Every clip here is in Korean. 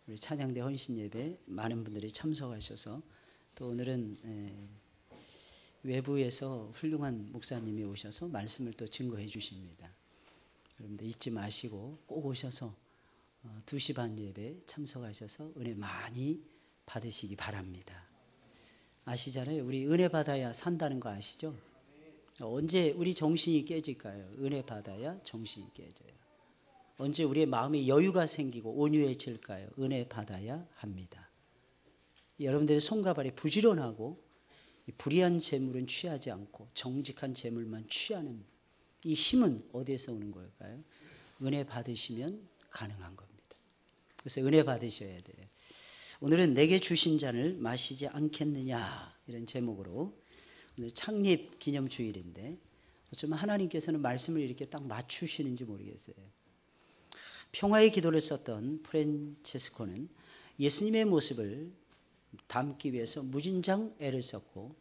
우리 찬양대 헌신 예배 많은 분들이 참석하셔서 또 오늘은 외부에서 훌륭한 목사님이 오셔서 말씀을 또 증거해 주십니다. 여러분들 잊지 마시고 꼭 오셔서 2시 반 예배 참석하셔서 은혜 많이 받으시기 바랍니다. 아시잖아요. 우리 은혜 받아야 산다는 거 아시죠? 언제 우리 정신이 깨질까요? 은혜 받아야 정신이 깨져요. 언제 우리의 마음에 여유가 생기고 온유해질까요? 은혜 받아야 합니다. 여러분들의 손과 발이 부지런하고 불의한 재물은 취하지 않고 정직한 재물만 취하는 이 힘은 어디에서 오는 걸까요? 은혜 받으시면 가능한 겁니다. 그래서 은혜 받으셔야 돼요. 오늘은 내게 주신 잔을 마시지 않겠느냐 이런 제목으로 오늘 창립 기념주일인데 어쩌면 하나님께서는 말씀을 이렇게 딱 맞추시는지 모르겠어요. 평화의 기도를 썼던 프란체스코는 예수님의 모습을 담기 위해서 무진장 애를 썼고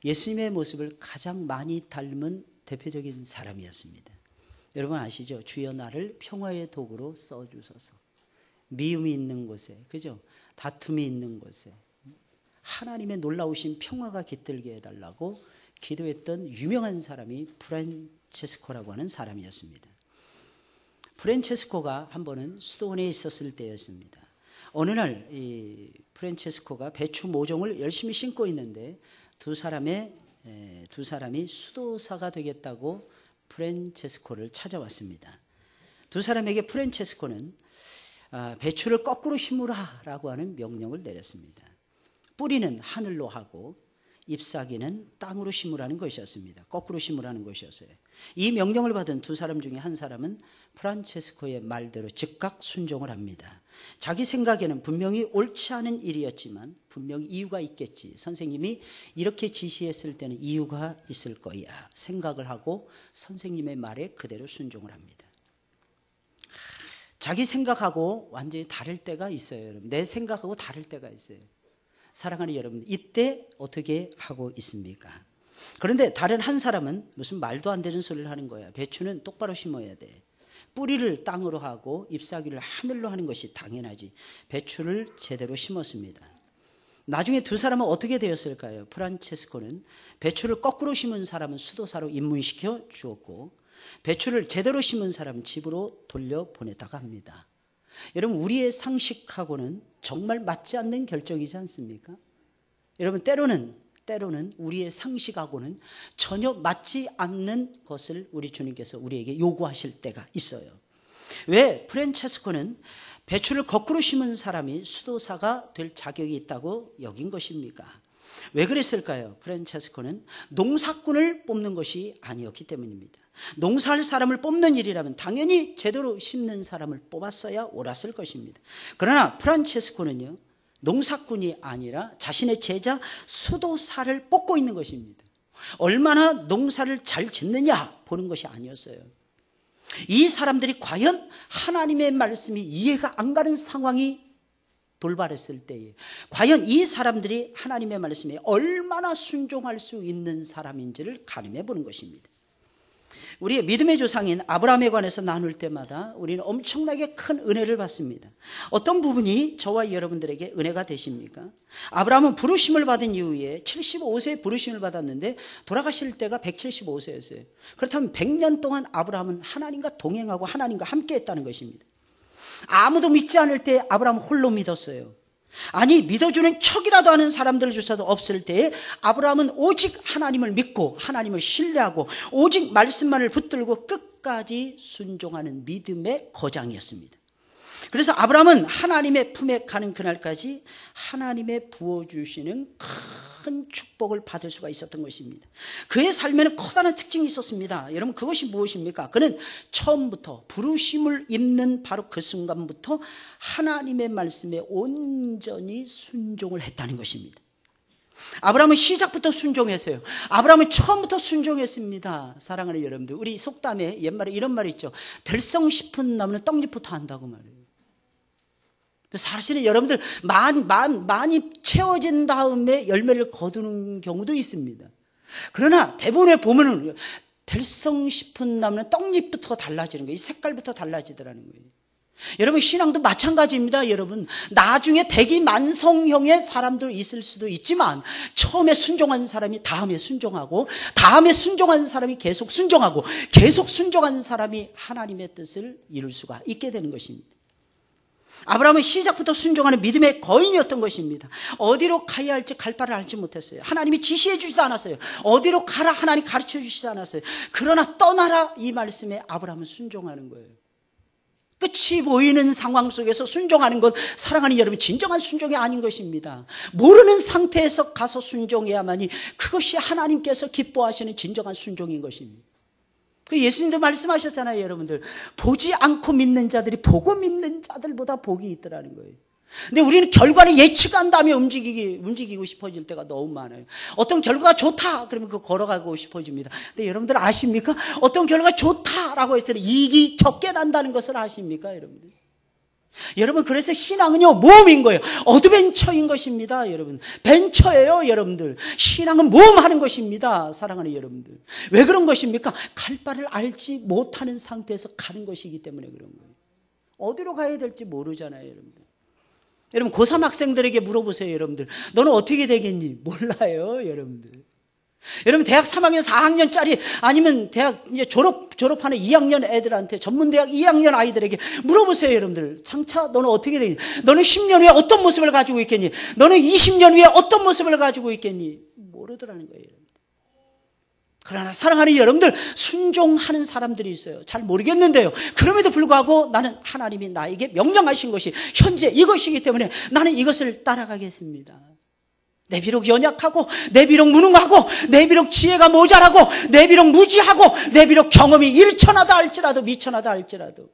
예수님의 모습을 가장 많이 닮은 대표적인 사람이었습니다. 여러분 아시죠? 주여 나를 평화의 도구로 써주소서. 미움이 있는 곳에, 그죠? 다툼이 있는 곳에 하나님의 놀라우신 평화가 깃들게 해달라고 기도했던 유명한 사람이 프란체스코라고 하는 사람이었습니다. 프란체스코가 한 번은 수도원에 있었을 때였습니다. 어느 날 이 프란체스코가 배추 모종을 열심히 심고 있는데 두 사람이 수도사가 되겠다고 프란체스코를 찾아왔습니다. 두 사람에게 프란체스코는 배추를 거꾸로 심으라라고 하는 명령을 내렸습니다. 뿌리는 하늘로 하고 잎사귀는 땅으로 심으라는 것이었습니다. 거꾸로 심으라는 것이었어요. 이 명령을 받은 두 사람 중에 한 사람은 프란체스코의 말대로 즉각 순종을 합니다. 자기 생각에는 분명히 옳지 않은 일이었지만 분명히 이유가 있겠지. 선생님이 이렇게 지시했을 때는 이유가 있을 거야. 생각을 하고 선생님의 말에 그대로 순종을 합니다. 자기 생각하고 완전히 다를 때가 있어요. 여러분. 내 생각하고 다를 때가 있어요. 사랑하는 여러분, 이때 어떻게 하고 있습니까? 그런데 다른 한 사람은 무슨 말도 안 되는 소리를 하는 거야. 배추는 똑바로 심어야 돼. 뿌리를 땅으로 하고 잎사귀를 하늘로 하는 것이 당연하지. 배추를 제대로 심었습니다. 나중에 두 사람은 어떻게 되었을까요? 프란체스코는 배추를 거꾸로 심은 사람은 수도사로 입문시켜 주었고 배추를 제대로 심은 사람은 집으로 돌려보냈다고 합니다. 여러분 우리의 상식하고는 정말 맞지 않는 결정이지 않습니까? 여러분 때로는 우리의 상식하고는 전혀 맞지 않는 것을 우리 주님께서 우리에게 요구하실 때가 있어요. 왜 프란체스코는 배추를 거꾸로 심은 사람이 수도사가 될 자격이 있다고 여긴 것입니까? 왜 그랬을까요? 프란체스코는 농사꾼을 뽑는 것이 아니었기 때문입니다. 농사할 사람을 뽑는 일이라면 당연히 제대로 심는 사람을 뽑았어야 옳았을 것입니다. 그러나 프란체스코는요, 농사꾼이 아니라 자신의 제자 수도사를 뽑고 있는 것입니다. 얼마나 농사를 잘 짓느냐 보는 것이 아니었어요. 이 사람들이 과연 하나님의 말씀이 이해가 안 가는 상황이 돌발했을 때에 과연 이 사람들이 하나님의 말씀에 얼마나 순종할 수 있는 사람인지를 가늠해 보는 것입니다. 우리의 믿음의 조상인 아브라함에 관해서 나눌 때마다 우리는 엄청나게 큰 은혜를 받습니다. 어떤 부분이 저와 여러분들에게 은혜가 되십니까? 아브라함은 부르심을 받은 이후에 75세에 부르심을 받았는데 돌아가실 때가 175세였어요. 그렇다면 100년 동안 아브라함은 하나님과 동행하고 하나님과 함께 했다는 것입니다. 아무도 믿지 않을 때 아브라함은 홀로 믿었어요. 아니 믿어주는 척이라도 하는 사람들조차도 없을 때에 아브라함은 오직 하나님을 믿고 하나님을 신뢰하고 오직 말씀만을 붙들고 끝까지 순종하는 믿음의 거장이었습니다. 그래서 아브라함은 하나님의 품에 가는 그날까지 하나님의 부어주시는 큰 축복을 받을 수가 있었던 것입니다. 그의 삶에는 커다란 특징이 있었습니다. 여러분 그것이 무엇입니까? 그는 처음부터 부르심을 입는 바로 그 순간부터 하나님의 말씀에 온전히 순종을 했다는 것입니다. 아브라함은 시작부터 순종했어요. 아브라함은 처음부터 순종했습니다. 사랑하는 여러분들, 우리 속담에 옛말에 이런 말이 있죠. 들성 싶은 나무는 떡잎부터 한다고 말해요. 사실은 여러분들 많이 채워진 다음에 열매를 거두는 경우도 있습니다. 그러나 대부분의 보면은 들성 싶은 나무는 떡잎부터 달라지는 거예요. 이 색깔부터 달라지더라는 거예요. 여러분 신앙도 마찬가지입니다. 여러분 나중에 대기만성형의 사람도 있을 수도 있지만 처음에 순종한 사람이 다음에 순종하고 다음에 순종한 사람이 계속 순종하고 계속 순종한 사람이 하나님의 뜻을 이룰 수가 있게 되는 것입니다. 아브라함은 시작부터 순종하는 믿음의 거인이었던 것입니다. 어디로 가야 할지 갈 바를 알지 못했어요. 하나님이 지시해 주지도 않았어요. 어디로 가라 하나님 가르쳐 주시지 않았어요. 그러나 떠나라 이 말씀에 아브라함은 순종하는 거예요. 끝이 보이는 상황 속에서 순종하는 것, 사랑하는 여러분, 진정한 순종이 아닌 것입니다. 모르는 상태에서 가서 순종해야만이 그것이 하나님께서 기뻐하시는 진정한 순종인 것입니다. 예수님도 말씀하셨잖아요. 여러분들 보지 않고 믿는 자들이 보고 믿는 자들보다 복이 있더라는 거예요. 근데 우리는 결과를 예측한 다음에 움직이고 싶어질 때가 너무 많아요. 어떤 결과가 좋다 그러면 그거 걸어가고 싶어집니다. 근데 여러분들 아십니까? 어떤 결과가 좋다라고 했을 때 이익이 적게 난다는 것을 아십니까? 여러분들 여러분 그래서 신앙은요 모험인 거예요. 어드벤처인 것입니다. 여러분 벤처예요. 여러분들 신앙은 모험하는 것입니다. 사랑하는 여러분들 왜 그런 것입니까? 갈 바를 알지 못하는 상태에서 가는 것이기 때문에 그런 거예요. 어디로 가야 될지 모르잖아요. 여러분들 여러분 고3 학생들에게 물어보세요. 여러분들 너는 어떻게 되겠니? 몰라요. 여러분들 여러분 대학 3학년 4학년짜리 아니면 대학 이제 졸업하는 2학년 애들한테 전문대학 2학년 아이들에게 물어보세요. 여러분들 장차 너는 어떻게 되겠니? 너는 10년 후에 어떤 모습을 가지고 있겠니? 너는 20년 후에 어떤 모습을 가지고 있겠니? 모르더라는 거예요. 여러분들. 그러나 사랑하는 여러분들 순종하는 사람들이 있어요. 잘 모르겠는데요. 그럼에도 불구하고 나는 하나님이 나에게 명령하신 것이 현재 이것이기 때문에 나는 이것을 따라가겠습니다. 내 비록 연약하고 내 비록 무능하고 내 비록 지혜가 모자라고 내 비록 무지하고 내 비록 경험이 일천하다 할지라도 미천하다 할지라도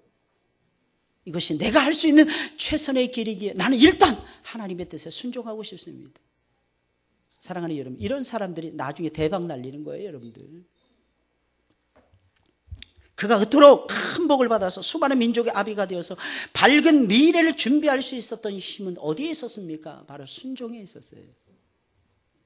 이것이 내가 할 수 있는 최선의 길이기에 나는 일단 하나님의 뜻에 순종하고 싶습니다. 사랑하는 여러분 이런 사람들이 나중에 대박 날리는 거예요. 여러분들 그가 그토록 큰 복을 받아서 수많은 민족의 아비가 되어서 밝은 미래를 준비할 수 있었던 힘은 어디에 있었습니까? 바로 순종에 있었어요.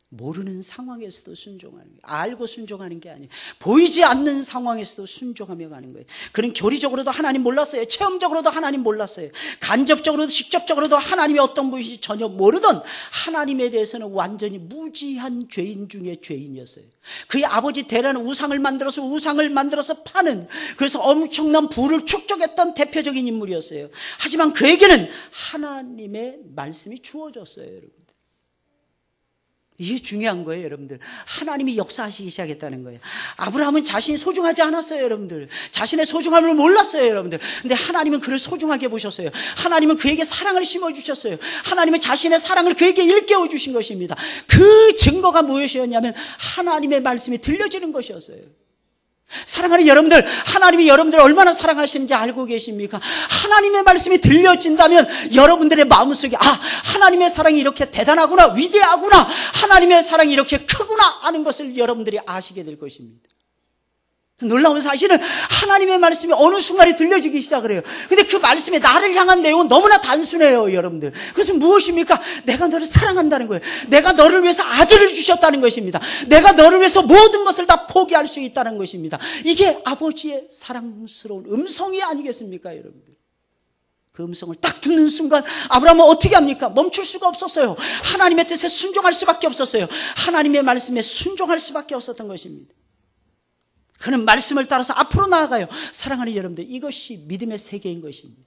모르는 상황에서도 순종하는 거예요. 알고 순종하는 게 아니에요. 보이지 않는 상황에서도 순종하며 가는 거예요. 그는 교리적으로도 하나님 몰랐어요. 체험적으로도 하나님 몰랐어요. 간접적으로도 직접적으로도 하나님이 어떤 분이신지 전혀 모르던 하나님에 대해서는 완전히 무지한 죄인 중에 죄인이었어요. 그의 아버지 데라는 우상을 만들어서 파는 그래서 엄청난 부를 축적했던 대표적인 인물이었어요. 하지만 그에게는 하나님의 말씀이 주어졌어요. 여러분 이게 중요한 거예요. 여러분들 하나님이 역사하시기 시작했다는 거예요. 아브라함은 자신이 소중하지 않았어요. 여러분들 자신의 소중함을 몰랐어요. 여러분들 근데 하나님은 그를 소중하게 보셨어요. 하나님은 그에게 사랑을 심어주셨어요. 하나님은 자신의 사랑을 그에게 일깨워 주신 것입니다. 그 증거가 무엇이었냐면 하나님의 말씀이 들려지는 것이었어요. 사랑하는 여러분들 하나님이 여러분들을 얼마나 사랑하시는지 알고 계십니까? 하나님의 말씀이 들려진다면 여러분들의 마음속에 하나님의 사랑이 이렇게 대단하구나 위대하구나 하나님의 사랑이 이렇게 크구나 하는 것을 여러분들이 아시게 될 것입니다. 놀라운 사실은 하나님의 말씀이 어느 순간에 들려지기 시작을 해요. 근데 그 말씀에 나를 향한 내용은 너무나 단순해요. 여러분들 그래서 무엇입니까? 내가 너를 사랑한다는 거예요. 내가 너를 위해서 아들을 주셨다는 것입니다. 내가 너를 위해서 모든 것을 다 포기할 수 있다는 것입니다. 이게 아버지의 사랑스러운 음성이 아니겠습니까? 여러분들 그 음성을 딱 듣는 순간 아브라함은 어떻게 합니까? 멈출 수가 없었어요. 하나님의 뜻에 순종할 수밖에 없었어요. 하나님의 말씀에 순종할 수밖에 없었던 것입니다. 그는 말씀을 따라서 앞으로 나아가요. 사랑하는 여러분들 이것이 믿음의 세계인 것입니다.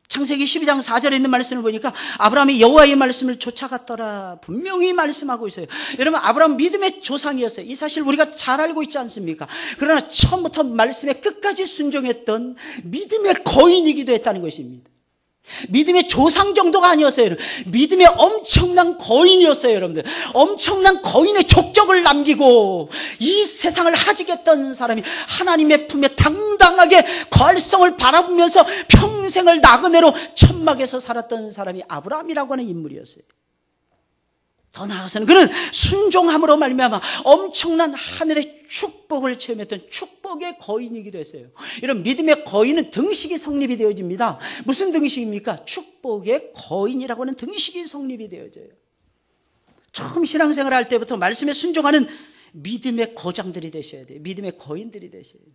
창세기 12장 4절에 있는 말씀을 보니까 아브라함이 여호와의 말씀을 쫓아갔더라 분명히 말씀하고 있어요. 여러분 아브라함 믿음의 조상이었어요. 이 사실 우리가 잘 알고 있지 않습니까? 그러나 처음부터 말씀에 끝까지 순종했던 믿음의 거인이기도 했다는 것입니다. 믿음의 조상 정도가 아니었어요. 믿음의 엄청난 거인이었어요. 여러분들 엄청난 거인의 족적을 남기고 이 세상을 하직했던 사람이 하나님의 품에 당당하게 거할성을 바라보면서 평생을 나그네로 천막에서 살았던 사람이 아브라함이라고 하는 인물이었어요. 더 나아가서는 그는 순종함으로 말미암아 엄청난 하늘의 축복을 체험했던 축복의 거인이기도 했어요. 이런 믿음의 거인은 등식이 성립이 되어집니다. 무슨 등식입니까? 축복의 거인이라고 하는 등식이 성립이 되어져요. 처음 신앙생활 할 때부터 말씀에 순종하는 믿음의 거장들이 되셔야 돼요. 믿음의 거인들이 되셔야 돼요.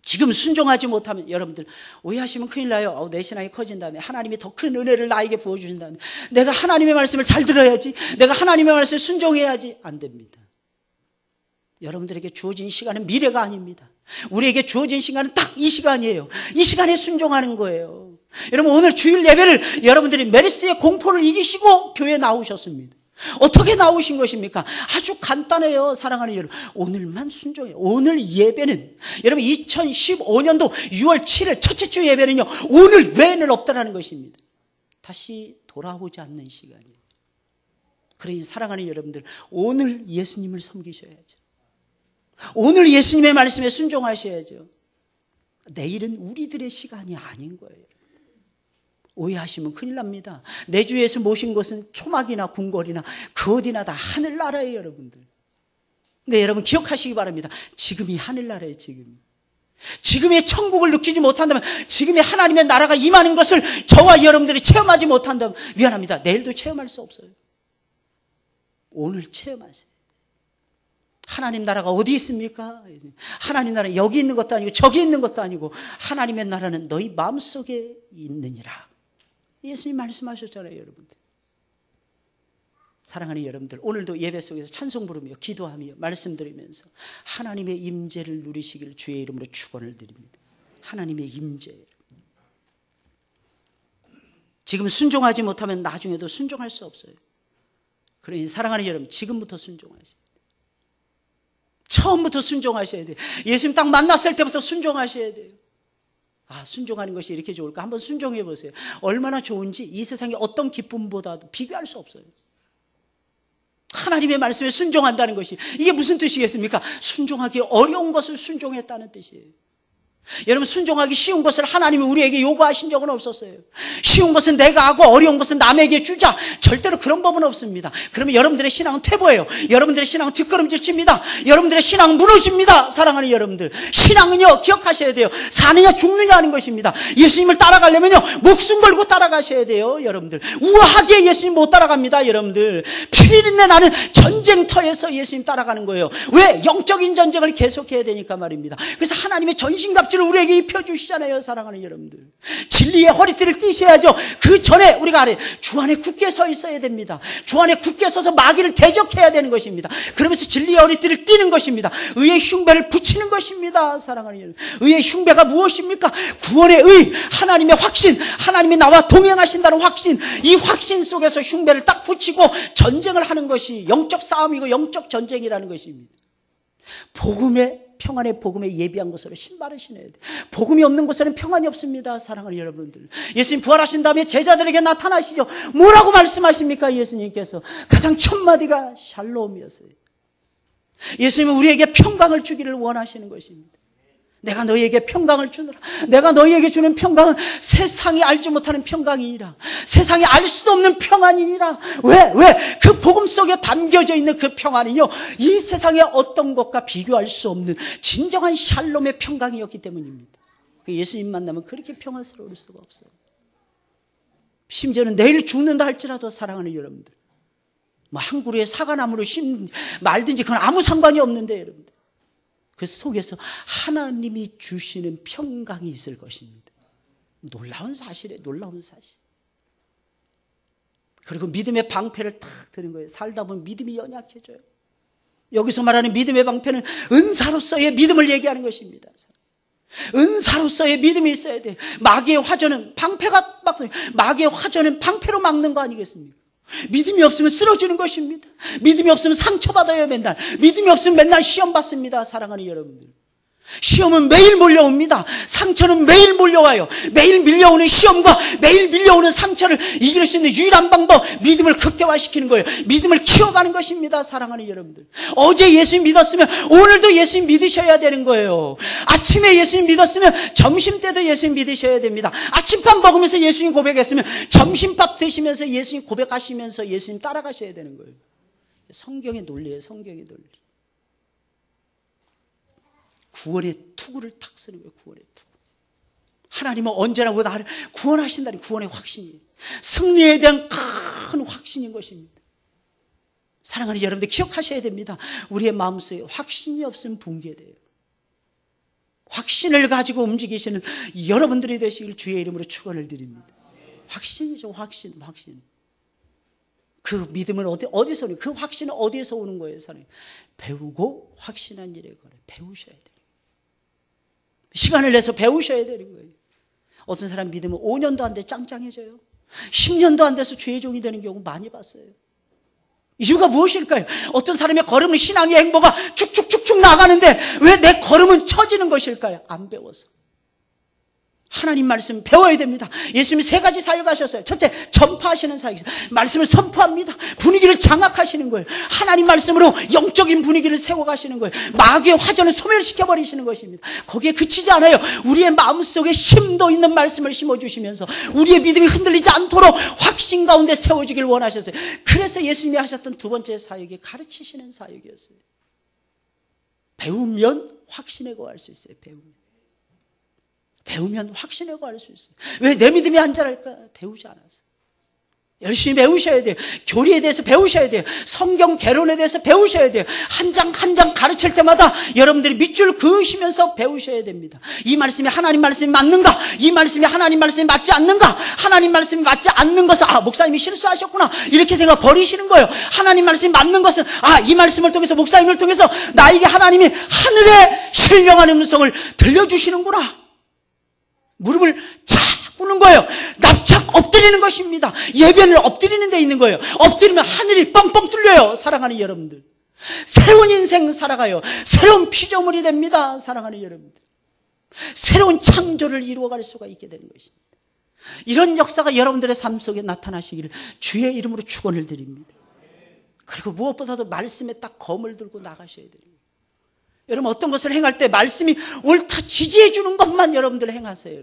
지금 순종하지 못하면 여러분들 오해하시면 큰일 나요. 내 신앙이 커진 다음에 하나님이 더 큰 은혜를 나에게 부어주신 다음에 내가 하나님의 말씀을 잘 들어야지, 내가 하나님의 말씀을 순종해야지. 안 됩니다. 여러분들에게 주어진 시간은 미래가 아닙니다. 우리에게 주어진 시간은 딱 이 시간이에요. 이 시간에 순종하는 거예요. 여러분, 오늘 주일 예배를 여러분들이 메르스의 공포를 이기시고 교회에 나오셨습니다. 어떻게 나오신 것입니까? 아주 간단해요. 사랑하는 여러분, 오늘만 순종해요. 오늘 예배는 여러분 2015년도 6월 7일 첫째 주 예배는요, 오늘 외에는 없다라는 것입니다. 다시 돌아오지 않는 시간이에요. 그러니 사랑하는 여러분들, 오늘 예수님을 섬기셔야죠. 오늘 예수님의 말씀에 순종하셔야죠. 내일은 우리들의 시간이 아닌 거예요. 오해하시면 큰일 납니다. 내 주 예수 모신 곳은 초막이나 궁궐이나 그 어디나 다 하늘나라예요, 여러분들. 근데 여러분 기억하시기 바랍니다. 지금이 하늘나라예요, 지금. 지금의 천국을 느끼지 못한다면, 지금의 하나님의 나라가 임하는 것을 저와 여러분들이 체험하지 못한다면 미안합니다. 내일도 체험할 수 없어요. 오늘 체험하세요. 하나님 나라가 어디 있습니까? 하나님 나라는 여기 있는 것도 아니고 저기 있는 것도 아니고 하나님의 나라는 너희 마음속에 있느니라. 예수님 말씀하셨잖아요, 여러분들. 사랑하는 여러분들, 오늘도 예배 속에서 찬송 부르며 기도하며 말씀드리면서 하나님의 임재를 누리시기를 주의 이름으로 축원을 드립니다. 하나님의 임재. 지금 순종하지 못하면 나중에도 순종할 수 없어요. 그러니 사랑하는 여러분, 지금부터 순종하세요. 처음부터 순종하셔야 돼요. 예수님 딱 만났을 때부터 순종하셔야 돼요. 아, 순종하는 것이 이렇게 좋을까? 한번 순종해 보세요. 얼마나 좋은지 이 세상의 어떤 기쁨보다도 비교할 수 없어요. 하나님의 말씀에 순종한다는 것이 이게 무슨 뜻이겠습니까? 순종하기 어려운 것을 순종했다는 뜻이에요. 여러분, 순종하기 쉬운 것을 하나님이 우리에게 요구하신 적은 없었어요. 쉬운 것은 내가 하고 어려운 것은 남에게 주자. 절대로 그런 법은 없습니다. 그러면 여러분들의 신앙은 퇴보예요. 여러분들의 신앙은 뒷걸음질 칩니다. 여러분들의 신앙은 무너집니다. 사랑하는 여러분들, 신앙은요, 기억하셔야 돼요. 사느냐 죽느냐 하는 것입니다. 예수님을 따라가려면요, 목숨 걸고 따라가셔야 돼요. 여러분들, 우아하게 예수님 못 따라갑니다. 여러분들, 피비린내 나는 전쟁터에서 예수님 따라가는 거예요. 왜? 영적인 전쟁을 계속해야 되니까 말입니다. 그래서 하나님의 전신갑주를 우리에게 입혀주시잖아요. 사랑하는 여러분들, 진리의 허리띠를 띠셔야죠. 그 전에 우리가 주 안에 굳게 서 있어야 됩니다. 주 안에 굳게 서서 마귀를 대적해야 되는 것입니다. 그러면서 진리의 허리띠를 띠는 것입니다. 의의 흉배를 붙이는 것입니다. 사랑하는 여러분, 의의 흉배가 무엇입니까? 구원의 의, 하나님의 확신, 하나님이 나와 동행하신다는 확신, 이 확신 속에서 흉배를 딱 붙이고 전쟁을 하는 것이 영적 싸움이고 영적 전쟁이라는 것입니다. 복음의, 평안의 복음에 예비한 것으로 신발을 신어야 돼요. 복음이 없는 곳에는 평안이 없습니다. 사랑하는 여러분들, 예수님 부활하신 다음에 제자들에게 나타나시죠. 뭐라고 말씀하십니까? 예수님께서 가장 첫 마디가 샬롬이었어요. 예수님은 우리에게 평강을 주기를 원하시는 것입니다. 내가 너희에게 평강을 주노라. 내가 너희에게 주는 평강은 세상이 알지 못하는 평강이니라. 세상이 알 수도 없는 평안이니라. 왜? 그 복음 속에 담겨져 있는 그 평안은요, 이 세상의 어떤 것과 비교할 수 없는 진정한 샬롬의 평강이었기 때문입니다. 예수님 만나면 그렇게 평안스러울 수가 없어요. 심지어는 내일 죽는다 할지라도 사랑하는 여러분들, 한 그루의 사과나무를 말든지 그건 아무 상관이 없는데 여러분들, 그 속에서 하나님이 주시는 평강이 있을 것입니다. 놀라운 사실이에요. 놀라운 사실. 그리고 믿음의 방패를 탁 드는 거예요. 살다 보면 믿음이 연약해져요. 여기서 말하는 믿음의 방패는 은사로서의 믿음을 얘기하는 것입니다. 은사로서의 믿음이 있어야 돼요. 마귀의 화전은 방패가 마귀의 화전은 방패로 막는 거 아니겠습니까? 믿음이 없으면 쓰러지는 것입니다. 믿음이 없으면 상처받아요. 맨날 믿음이 없으면 맨날 시험 받습니다. 사랑하는 여러분들, 시험은 매일 몰려옵니다. 상처는 매일 몰려와요. 매일 밀려오는 시험과 매일 밀려오는 상처를 이길 수 있는 유일한 방법, 믿음을 극대화시키는 거예요. 믿음을 키워가는 것입니다. 사랑하는 여러분들, 어제 예수님 믿었으면 오늘도 예수님 믿으셔야 되는 거예요. 아침에 예수님 믿었으면 점심때도 예수님 믿으셔야 됩니다. 아침밥 먹으면서 예수님 고백했으면 점심밥 드시면서 예수님 고백하시면서 예수님 따라가셔야 되는 거예요. 성경의 논리예요. 성경의 논리. 구원의 투구를 탁 쓰는 거예요. 구원의 투구. 하나님은 언제나 나를 구원하신다는 구원의 확신이에요. 승리에 대한 큰 확신인 것입니다. 사랑하는 여러분들, 기억하셔야 됩니다. 우리의 마음속에 확신이 없으면 붕괴돼요. 확신을 가지고 움직이시는 여러분들이 되시길 주의 이름으로 축원을 드립니다. 확신이죠. 확신. 그 믿음은 어디서 오는, 그 확신은 어디에서 오는 거예요? 사람이 배우고 확신한 일에 관해 배우셔야 돼요. 시간을 내서 배우셔야 되는 거예요. 어떤 사람 믿으면 5년도 안 돼 짱짱해져요. 10년도 안 돼서 주의 종이 되는 경우 많이 봤어요. 이유가 무엇일까요? 어떤 사람의 걸음은 신앙의 행보가 축축축축 나가는데 왜 내 걸음은 처지는 것일까요? 안 배워서. 하나님 말씀 배워야 됩니다. 예수님이 3가지 사역하셨어요. 첫째, 전파하시는 사역이세요. 말씀을 선포합니다. 분위기를 장악하시는 거예요. 하나님 말씀으로 영적인 분위기를 세워가시는 거예요. 마귀의 화전을 소멸시켜버리시는 것입니다. 거기에 그치지 않아요. 우리의 마음속에 심도 있는 말씀을 심어주시면서 우리의 믿음이 흔들리지 않도록 확신 가운데 세워지길 원하셨어요. 그래서 예수님이 하셨던 2번째 사역이 가르치시는 사역이었어요. 배우면 확신에 거할 수 있어요. 배우면 확신에 거할 수 있어요. 왜 내 믿음이 안 자랄까? 배우지 않았어요. 열심히 배우셔야 돼요. 교리에 대해서 배우셔야 돼요. 성경 개론에 대해서 배우셔야 돼요. 한 장 한 장 가르칠 때마다 여러분들이 밑줄 그으시면서 배우셔야 됩니다. 이 말씀이 하나님 말씀이 맞는가? 이 말씀이 하나님 말씀이 맞지 않는가? 하나님 말씀이 맞지 않는 것은 목사님이 실수하셨구나 이렇게 생각 버리시는 거예요. 하나님 말씀이 맞는 것은 이 말씀을 통해서 목사님을 통해서 나에게 하나님이 하늘에 신령한 음성을 들려주시는구나. 무릎을 착 꿇는 거예요. 납작 엎드리는 것입니다. 예배를 엎드리는 데 있는 거예요. 엎드리면 하늘이 뻥뻥 뚫려요. 사랑하는 여러분들. 새로운 인생 살아가요. 새로운 피조물이 됩니다. 사랑하는 여러분들. 새로운 창조를 이루어갈 수가 있게 되는 것입니다. 이런 역사가 여러분들의 삶 속에 나타나시기를 주의 이름으로 축원을 드립니다. 그리고 무엇보다도 말씀에 딱 검을 들고 나가셔야 돼요. 여러분 어떤 것을 행할 때 말씀이 옳다 지지해 주는 것만 여러분들 행하세요.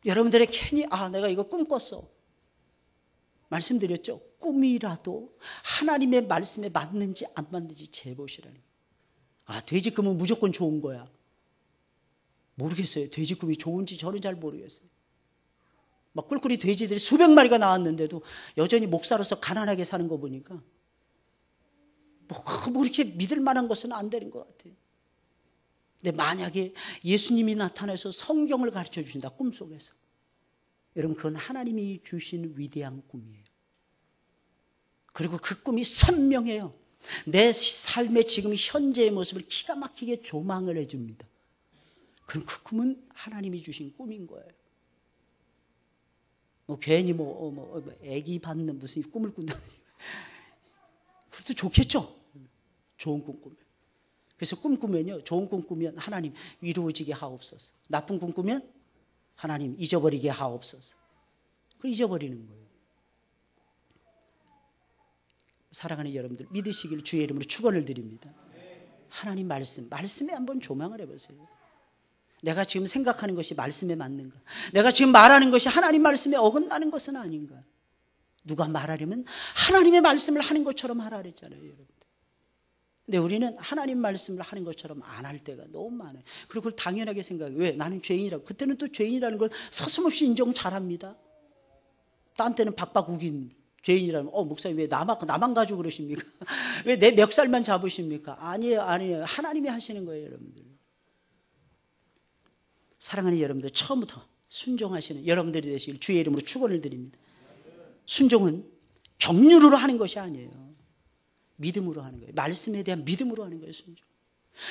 여러분들의 괜히 내가 이거 꿈 꿨어. 말씀드렸죠. 꿈이라도 하나님의 말씀에 맞는지 안 맞는지 재보시라는 거예요. 돼지 꿈은 무조건 좋은 거야. 모르겠어요. 돼지 꿈이 좋은지 저는 잘 모르겠어요. 막 꿀꿀이 돼지들이 수백 마리가 나왔는데도 여전히 목사로서 가난하게 사는 거 보니까 뭐 이렇게 믿을 만한 것은 안 되는 것 같아요. 근데 만약에 예수님이 나타나서 성경을 가르쳐 주신다. 꿈속에서. 여러분 그건 하나님이 주신 위대한 꿈이에요. 그리고 그 꿈이 선명해요. 내 삶의 지금 현재의 모습을 기가 막히게 조망을 해줍니다. 그럼 그 꿈은 하나님이 주신 꿈인 거예요. 괜히 애기 받는 무슨 꿈을 꾼다. 그것도 좋겠죠. 좋은 꿈 꾸면. 그래서 꿈 꾸면요. 좋은 꿈 꾸면 하나님 이루어지게 하옵소서. 나쁜 꿈 꾸면 하나님 잊어버리게 하옵소서. 그걸 잊어버리는 거예요. 사랑하는 여러분들 믿으시길 주의 이름으로 축원을 드립니다. 하나님 말씀에 한번 조망을 해보세요. 내가 지금 생각하는 것이 말씀에 맞는가? 내가 지금 말하는 것이 하나님 말씀에 어긋나는 것은 아닌가? 누가 말하려면 하나님의 말씀을 하는 것처럼 하라 그랬잖아요. 여러분. 근데 우리는 하나님 말씀을 하는 것처럼 안 할 때가 너무 많아요. 그리고 그걸 당연하게 생각해요. 왜? 나는 죄인이라고. 그때는 또 죄인이라는 걸 서슴없이 인정 잘합니다. 딴 때는 박박 우긴 죄인이라면 목사님 왜 나만 가지고 그러십니까? 왜 내 멱살만 잡으십니까? 아니에요. 하나님이 하시는 거예요. 여러분들. 사랑하는 여러분들 처음부터 순종하시는 여러분들이 되시길 주의 이름으로 축원을 드립니다. 순종은 경륜으로 하는 것이 아니에요. 믿음으로 하는 거예요. 말씀에 대한 믿음으로 하는 거예요. 순종.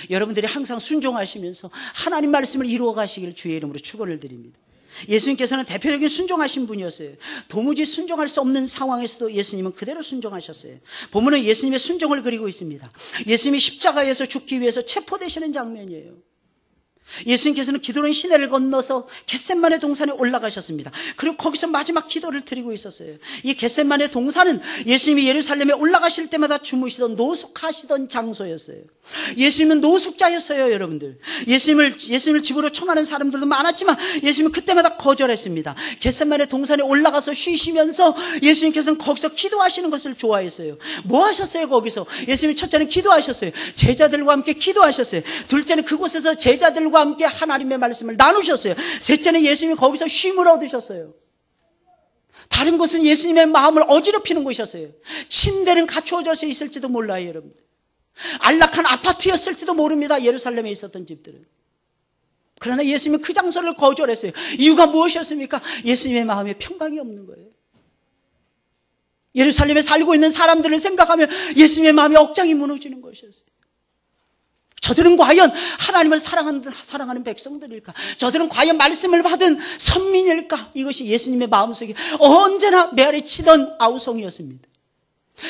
여러분들이 항상 순종하시면서 하나님 말씀을 이루어 가시길 주의 이름으로 축원을 드립니다. 예수님께서는 대표적인 순종하신 분이었어요. 도무지 순종할 수 없는 상황에서도 예수님은 그대로 순종하셨어요. 본문은 예수님의 순종을 그리고 있습니다. 예수님이 십자가에서 죽기 위해서 체포되시는 장면이에요. 예수님께서는 기드론 시내를 건너서 겟셋마네 동산에 올라가셨습니다. 그리고 거기서 마지막 기도를 드리고 있었어요. 이 겟셋마네 동산은 예수님이 예루살렘에 올라가실 때마다 주무시던 노숙하시던 장소였어요. 예수님은 노숙자였어요. 여러분들. 예수님을 집으로 청하는 사람들도 많았지만 예수님은 그때마다 거절했습니다. 겟셋마네 동산에 올라가서 쉬시면서 예수님께서는 거기서 기도하시는 것을 좋아했어요. 뭐 하셨어요? 거기서 예수님이 첫째는 기도하셨어요. 제자들과 함께 기도하셨어요. 둘째는 그곳에서 제자들과 함께 하나님의 말씀을 나누셨어요. 셋째는 예수님이 거기서 쉼을 얻으셨어요. 다른 곳은 예수님의 마음을 어지럽히는 곳이었어요. 침대는 갖추어져 있을지도 몰라요. 여러분. 안락한 아파트였을지도 모릅니다. 예루살렘에 있었던 집들은. 그러나 예수님은 그 장소를 거절했어요. 이유가 무엇이었습니까? 예수님의 마음에 평강이 없는 거예요. 예루살렘에 살고 있는 사람들을 생각하면 예수님의 마음이 억장이 무너지는 것이었어요. 저들은 과연 하나님을 사랑하는 백성들일까? 저들은 과연 말씀을 받은 선민일까? 이것이 예수님의 마음속에 언제나 메아리 치던 아우성이었습니다.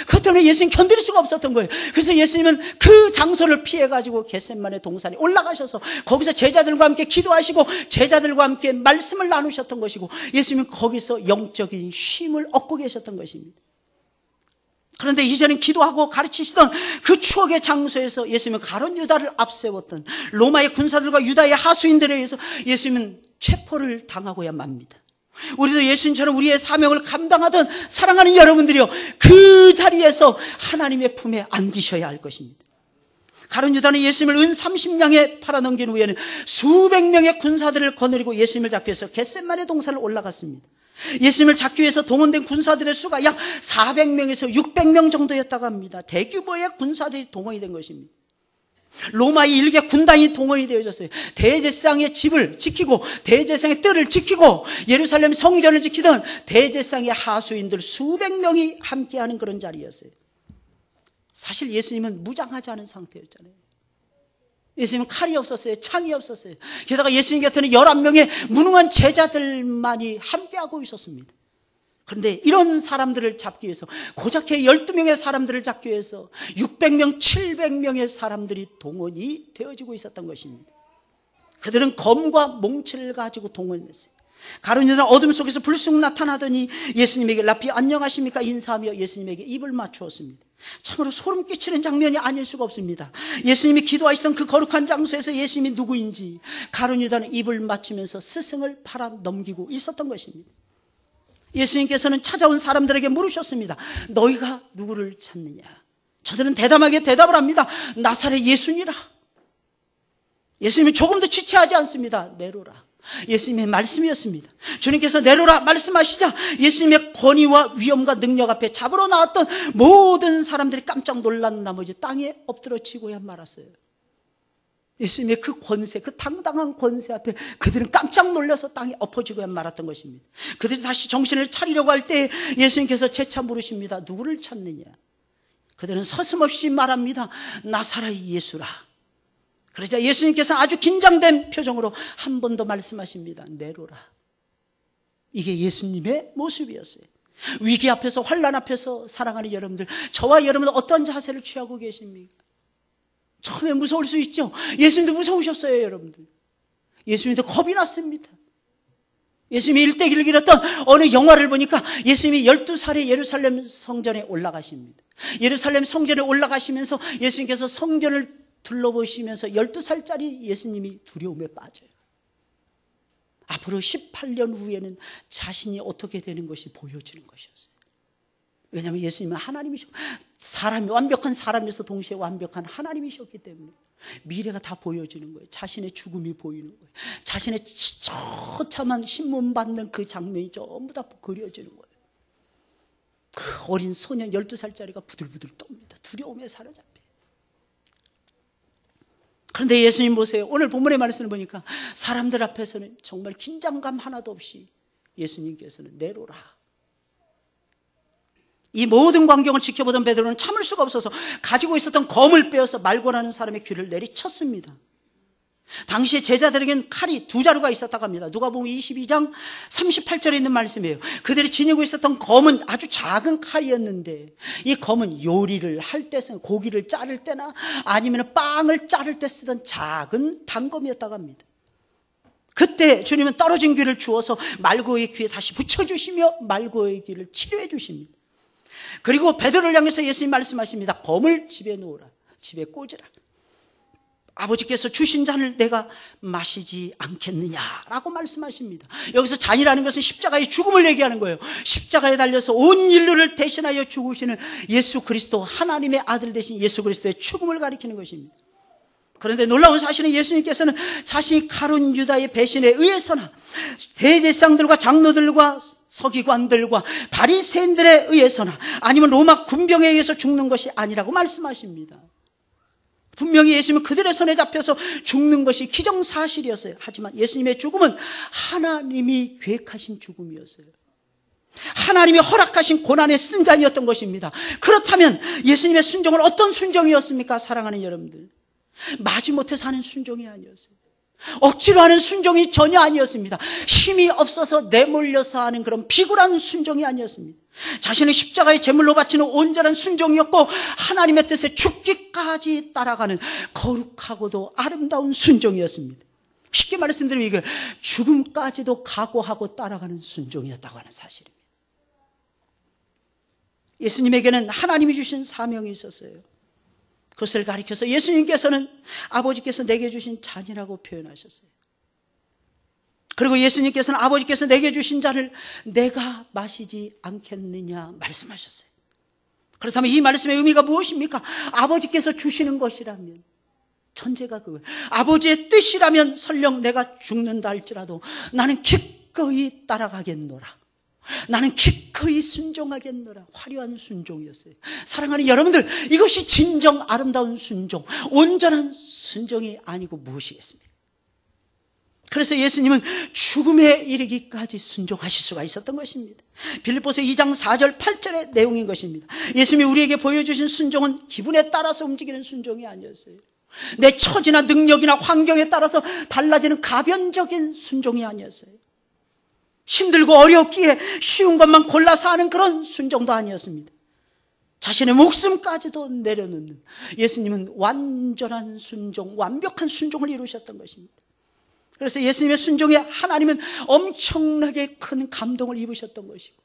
그것 때문에 예수님 견딜 수가 없었던 거예요. 그래서 예수님은 그 장소를 피해가지고 겟세마네 동산에 올라가셔서 거기서 제자들과 함께 기도하시고 제자들과 함께 말씀을 나누셨던 것이고, 예수님은 거기서 영적인 쉼을 얻고 계셨던 것입니다. 그런데 이제는 기도하고 가르치시던 그 추억의 장소에서 예수님은 가룟 유다를 앞세웠던 로마의 군사들과 유다의 하수인들에 의해서 예수님은 체포를 당하고야 맙니다. 우리도 예수님처럼 우리의 사명을 감당하던 사랑하는 여러분들이요, 그 자리에서 하나님의 품에 안기셔야 할 것입니다. 가룟 유다는 예수님을 은 30냥에 팔아넘긴 후에는 수백 명의 군사들을 거느리고 예수님을 잡기 위해서 겟세마네 동산을 올라갔습니다. 예수님을 잡기 위해서 동원된 군사들의 수가 약 400명에서 600명 정도였다고 합니다. 대규모의 군사들이 동원이 된 것입니다. 로마의 일개 군단이 동원이 되어졌어요. 대제사장의 집을 지키고 대제사장의 뜰을 지키고 예루살렘 성전을 지키던 대제사장의 하수인들 수백 명이 함께하는 그런 자리였어요. 사실 예수님은 무장하지 않은 상태였잖아요. 예수님은 칼이 없었어요. 창이 없었어요. 게다가 예수님 곁에는 11명의 무능한 제자들만이 함께하고 있었습니다. 그런데 이런 사람들을 잡기 위해서, 고작해 12명의 사람들을 잡기 위해서 600명, 700명의 사람들이 동원이 되어지고 있었던 것입니다. 그들은 검과 몽치를 가지고 동원했어요. 가룟 유다는 어둠 속에서 불쑥 나타나더니 예수님에게 라피 안녕하십니까 인사하며 예수님에게 입을 맞추었습니다. 참으로 소름 끼치는 장면이 아닐 수가 없습니다. 예수님이 기도하시던 그 거룩한 장소에서 예수님이 누구인지 가룟 유다는 입을 맞추면서 스승을 팔아 넘기고 있었던 것입니다. 예수님께서는 찾아온 사람들에게 물으셨습니다. 너희가 누구를 찾느냐? 저들은 대담하게 대답을 합니다. 나사렛 예수니라. 예수님이 조금도 지체하지 않습니다. 내로라. 예수님의 말씀이었습니다. 주님께서 내로라 말씀하시자 예수님의 권위와 위엄과 능력 앞에 잡으러 나왔던 모든 사람들이 깜짝 놀란 나머지 땅에 엎드러지고야 말았어요. 예수님의 그 권세, 그 당당한 권세 앞에 그들은 깜짝 놀라서 땅에 엎어지고야 말았던 것입니다. 그들이 다시 정신을 차리려고 할 때 예수님께서 재차 물으십니다. 누구를 찾느냐? 그들은 서슴없이 말합니다. 나사렛 예수라. 그러자 예수님께서 아주 긴장된 표정으로 한 번 더 말씀하십니다. 내로라. 이게 예수님의 모습이었어요. 위기 앞에서, 환난 앞에서 사랑하는 여러분들, 저와 여러분은 어떤 자세를 취하고 계십니까? 처음에 무서울 수 있죠. 예수님도 무서우셨어요, 여러분들. 예수님도 겁이 났습니다. 예수님이 일대기를 길었던 어느 영화를 보니까 예수님이 12살에 예루살렘 성전에 올라가십니다. 예루살렘 성전에 올라가시면서 예수님께서 성전을 둘러보시면서 12살짜리 예수님이 두려움에 빠져요. 앞으로 18년 후에는 자신이 어떻게 되는 것이 보여지는 것이었어요. 왜냐하면 예수님은 하나님이셨고, 완벽한 사람에서 동시에 완벽한 하나님이셨기 때문에 미래가 다 보여지는 거예요. 자신의 죽음이 보이는 거예요. 자신의 처참한 신문받는 그 장면이 전부 다 그려지는 거예요. 그 어린 소년 12살짜리가 부들부들 떱니다. 두려움에 사로잡혀. 그런데 예수님 보세요. 오늘 본문의 말씀을 보니까 사람들 앞에서는 정말 긴장감 하나도 없이 예수님께서는 내로라. 이 모든 광경을 지켜보던 베드로는 참을 수가 없어서 가지고 있었던 검을 빼어서 말고라는 사람의 귀를 내리쳤습니다. 당시에 제자들에겐 칼이 두 자루가 있었다고 합니다. 누가복음 22장 38절에 있는 말씀이에요. 그들이 지니고 있었던 검은 아주 작은 칼이었는데 이 검은 요리를 할 때 쓰는, 고기를 자를 때나 아니면 빵을 자를 때 쓰던 작은 단검이었다고 합니다. 그때 주님은 떨어진 귀를 주어서 말고의 귀에 다시 붙여주시며 말고의 귀를 치료해 주십니다. 그리고 베드로를 향해서 예수님 말씀하십니다. 검을 집에 놓으라. 집에 꽂으라. 아버지께서 주신 잔을 내가 마시지 않겠느냐라고 말씀하십니다. 여기서 잔이라는 것은 십자가의 죽음을 얘기하는 거예요. 십자가에 달려서 온 인류를 대신하여 죽으시는 예수 그리스도, 하나님의 아들 되신 예수 그리스도의 죽음을 가리키는 것입니다. 그런데 놀라운 사실은 예수님께서는 자신이 가룟 유다의 배신에 의해서나 대제사장들과 장로들과 서기관들과 바리새인들에 의해서나 아니면 로마 군병에 의해서 죽는 것이 아니라고 말씀하십니다. 분명히 예수님은 그들의 손에 잡혀서 죽는 것이 기정사실이었어요. 하지만 예수님의 죽음은 하나님이 계획하신 죽음이었어요. 하나님이 허락하신 고난의 승자이었던 것입니다. 그렇다면 예수님의 순종은 어떤 순종이었습니까? 사랑하는 여러분들, 마지못해서 하는 순종이 아니었어요. 억지로 하는 순종이 전혀 아니었습니다. 힘이 없어서 내몰려서 하는 그런 비굴한 순종이 아니었습니다. 자신의 십자가의 제물로 바치는 온전한 순종이었고, 하나님의 뜻에 죽기까지 따라가는 거룩하고도 아름다운 순종이었습니다. 쉽게 말씀드리면 이게 죽음까지도 각오하고 따라가는 순종이었다고 하는 사실입니다. 예수님에게는 하나님이 주신 사명이 있었어요. 그것을 가리켜서 예수님께서는 아버지께서 내게 주신 잔이라고 표현하셨어요. 그리고 예수님께서는 아버지께서 내게 주신 잔을 내가 마시지 않겠느냐 말씀하셨어요. 그렇다면 이 말씀의 의미가 무엇입니까? 아버지께서 주시는 것이라면, 전제가 그거예요. 아버지의 뜻이라면 설령 내가 죽는다 할지라도 나는 기꺼이 따라가겠노라. 나는 기꺼이 순종하겠노라. 화려한 순종이었어요. 사랑하는 여러분들, 이것이 진정 아름다운 순종, 온전한 순종이 아니고 무엇이겠습니까? 그래서 예수님은 죽음에 이르기까지 순종하실 수가 있었던 것입니다. 빌립보서 2장 4절 8절의 내용인 것입니다. 예수님이 우리에게 보여주신 순종은 기분에 따라서 움직이는 순종이 아니었어요. 내 처지나 능력이나 환경에 따라서 달라지는 가변적인 순종이 아니었어요. 힘들고 어렵기에 쉬운 것만 골라서 하는 그런 순종도 아니었습니다. 자신의 목숨까지도 내려놓는, 예수님은 완전한 순종, 완벽한 순종을 이루셨던 것입니다. 그래서 예수님의 순종에 하나님은 엄청나게 큰 감동을 입으셨던 것이고,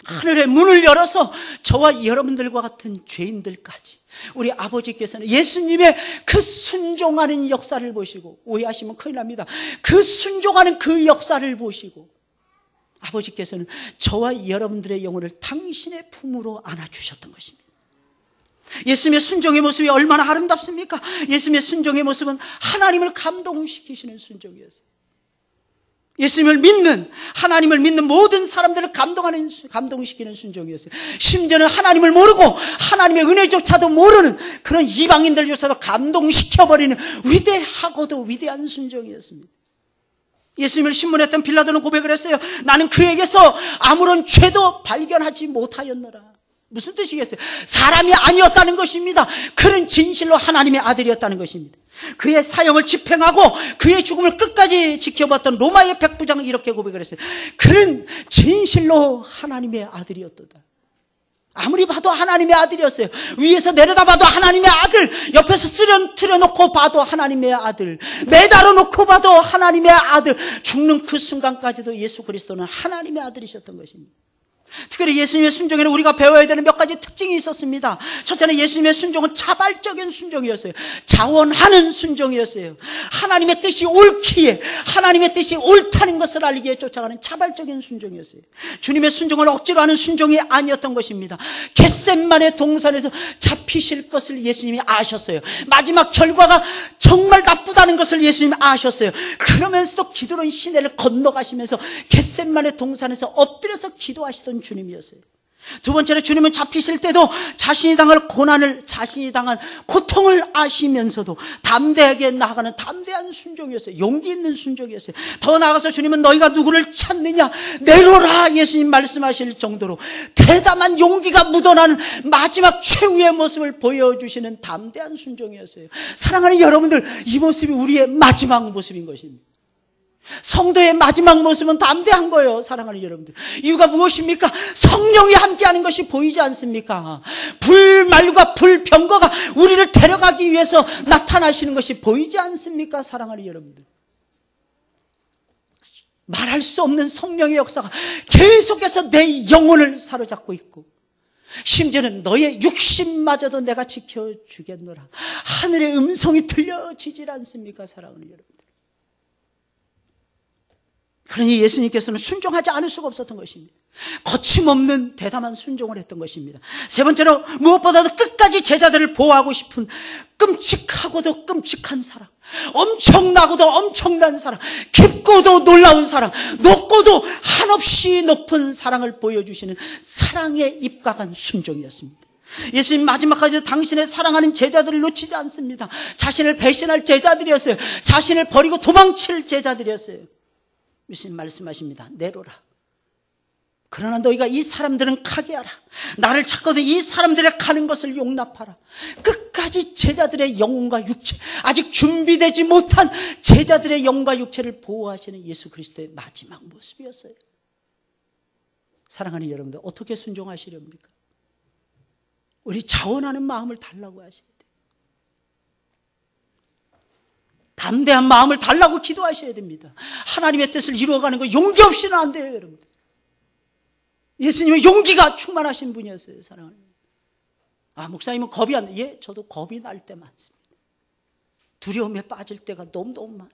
하늘의 문을 열어서 저와 여러분들과 같은 죄인들까지 우리 아버지께서는 예수님의 그 순종하는 역사를 보시고, 오해하시면 큰일 납니다. 그 순종하는 그 역사를 보시고 아버지께서는 저와 여러분들의 영혼을 당신의 품으로 안아주셨던 것입니다. 예수님의 순종의 모습이 얼마나 아름답습니까? 예수님의 순종의 모습은 하나님을 감동시키시는 순종이었어요. 예수님을 믿는, 하나님을 믿는 모든 사람들을 감동시키는 순종이었어요. 심지어는 하나님을 모르고 하나님의 은혜조차도 모르는 그런 이방인들조차도 감동시켜버리는 위대하고도 위대한 순종이었습니다. 예수님을 신문했던 빌라도는 고백을 했어요. 나는 그에게서 아무런 죄도 발견하지 못하였노라. 무슨 뜻이겠어요? 사람이 아니었다는 것입니다. 그는 진실로 하나님의 아들이었다는 것입니다. 그의 사형을 집행하고 그의 죽음을 끝까지 지켜봤던 로마의 백부장은 이렇게 고백을 했어요. 그는 진실로 하나님의 아들이었도다. 아무리 봐도 하나님의 아들이었어요. 위에서 내려다봐도 하나님의 아들, 옆에서 쓰러뜨려놓고 봐도 하나님의 아들, 매달아놓고 봐도 하나님의 아들, 죽는 그 순간까지도 예수 그리스도는 하나님의 아들이셨던 것입니다. 특별히 예수님의 순종에는 우리가 배워야 되는 몇 가지 특징이 있었습니다. 첫째는 예수님의 순종은 자발적인 순종이었어요. 자원하는 순종이었어요. 하나님의 뜻이 옳기에, 하나님의 뜻이 옳다는 것을 알기에 쫓아가는 자발적인 순종이었어요. 주님의 순종을 억지로 하는 순종이 아니었던 것입니다. 겟셋마네 동산에서 잡히실 것을 예수님이 아셨어요. 마지막 결과가 정말 나쁘다는 것을 예수님이 아셨어요. 그러면서도 기도는 시내를 건너가시면서 겟셋마네 동산에서 엎드려서 기도하시던 주님이었어요. 두 번째로 주님은 잡히실 때도 자신이 당할 고난을, 자신이 당한 고통을 아시면서도 담대하게 나아가는 담대한 순종이었어요. 용기 있는 순종이었어요. 더 나아가서 주님은 너희가 누구를 찾느냐 내려라 예수님 말씀하실 정도로 대담한 용기가 묻어나는 마지막 최후의 모습을 보여주시는 담대한 순종이었어요. 사랑하는 여러분들, 이 모습이 우리의 마지막 모습인 것입니다. 성도의 마지막 모습은 담대한 거예요. 사랑하는 여러분들, 이유가 무엇입니까? 성령이 함께하는 것이 보이지 않습니까? 불말과 불병거가 우리를 데려가기 위해서 나타나시는 것이 보이지 않습니까? 사랑하는 여러분들, 말할 수 없는 성령의 역사가 계속해서 내 영혼을 사로잡고 있고, 심지어는 너의 육신마저도 내가 지켜주겠노라 하늘의 음성이 들려지질 않습니까? 사랑하는 여러분들, 그러니 예수님께서는 순종하지 않을 수가 없었던 것입니다. 거침없는 대담한 순종을 했던 것입니다. 세 번째로, 무엇보다도 끝까지 제자들을 보호하고 싶은 끔찍하고도 끔찍한 사랑, 엄청나고도 엄청난 사랑, 깊고도 놀라운 사랑, 높고도 한없이 높은 사랑을 보여주시는 사랑에 입각한 순종이었습니다. 예수님 마지막까지 당신의 사랑하는 제자들을 놓치지 않습니다. 자신을 배신할 제자들이었어요. 자신을 버리고 도망칠 제자들이었어요. 예수님 말씀하십니다. 내로라. 그러나 너희가 이 사람들은 가게 하라. 나를 찾거든 이 사람들의 가는 것을 용납하라. 끝까지 제자들의 영혼과 육체, 아직 준비되지 못한 제자들의 영혼과 육체를 보호하시는 예수 그리스도의 마지막 모습이었어요. 사랑하는 여러분들, 어떻게 순종하시렵니까? 우리 자원하는 마음을 달라고 하셔야 돼요. 담대한 마음을 달라고 기도하셔야 됩니다. 하나님의 뜻을 이루어가는 거 용기 없이는 안 돼요, 여러분들. 예수님은 용기가 충만하신 분이었어요, 사랑하는 여러분. 목사님은 겁이 안 나요. 예, 저도 겁이 날 때 많습니다. 두려움에 빠질 때가 너무너무 많아요.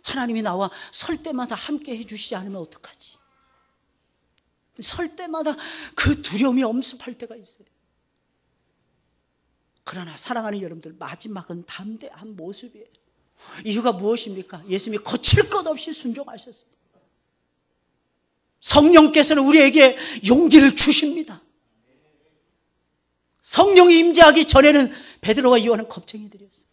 하나님이 나와 설 때마다 함께 해주시지 않으면 어떡하지? 설 때마다 그 두려움이 엄습할 때가 있어요. 그러나 사랑하는 여러분들, 마지막은 담대한 모습이에요. 이유가 무엇입니까? 예수님이 거칠 것 없이 순종하셨어요. 성령께서는 우리에게 용기를 주십니다. 성령이 임재하기 전에는 베드로와 요한은 겁쟁이들이었어요.